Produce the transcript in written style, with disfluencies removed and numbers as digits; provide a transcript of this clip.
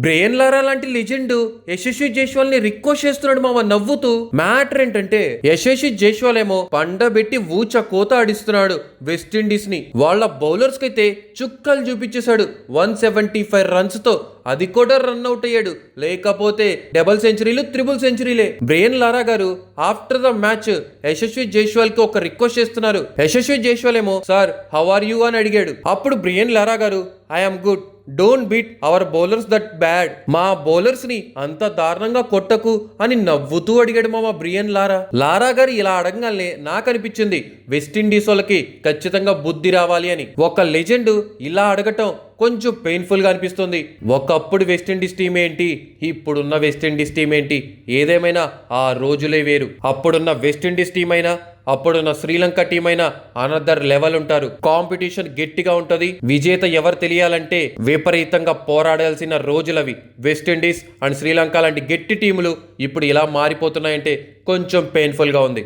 Brain లారా లాంటి legend Yashasvi Jaiswal ని request చేస్తున్నాడు మామ నవ్వుతూ. మ్యాటర్ ఏంటంటే యశస్వి జైస్వాల్ ఏమో పండబెట్టి ఊచ కోత ఆడిస్తున్నాడు వెస్టిండీస్ ని. వాళ్ళ బౌలర్స్ కైతే చుక్కలు చూపించేశాడు 175 రన్స్ తో. అది కూడా రన్ అవుట్ అయ్యాడు, లేకపోతే డబుల్ సెంచరీలు ట్రిపుల్ సెంచరీలే. బ్రెయిన్ లారా గారు after the match Yashasvi Jaiswal కి ఒక రిక్వెస్ట్ చేస్తున్నారు. యశస్వి జైస్వాల్ ఏమో సార్ హౌ ఆర్ యూ అని అడిగాడు. అప్పుడు బ్రెయిన్ లారా గారు I'm good, don't beat hour bowlers that bad, మా బౌలర్స్ ని అంత దారుణంగా కొట్టకు అని నవ్వుతూ అడిగాడు మామ బ్రెయిన్ లారా. లారా గారు ఇలా అడగగానే నాకు అనిపించింది వెస్టిండీస్ వాళ్ళకి ఖచ్చితంగా బుద్ధి రావాలి అని. ఒక లెజెండ్ ఇలా అడగటం కొంచెం పెయిన్ఫుల్ గా అనిపిస్తుంది. ఒకప్పుడు వెస్టిండీస్ టీం ఏంటి, ఇప్పుడున్న వెస్టిండీస్ టీం ఏంటి, ఏదేమైనా ఆ రోజులే వేరు. అప్పుడున్న వెస్టిండీస్ టీం అయినా అప్పుడున్న శ్రీలంక టీం అయినా అనదర్ లెవెల్ ఉంటారు. కాంపిటీషన్ గట్టిగా ఉంటది. విజేత ఎవరు తెలియాలంటే విపరీతంగా పోరాడాల్సిన రోజులవి. వెస్టిండీస్ అండ్ శ్రీలంక లాంటి గట్టి టీములు ఇప్పుడు ఇలా మారిపోతున్నాయంటే కొంచెం పెయిన్ఫుల్ గా ఉంది.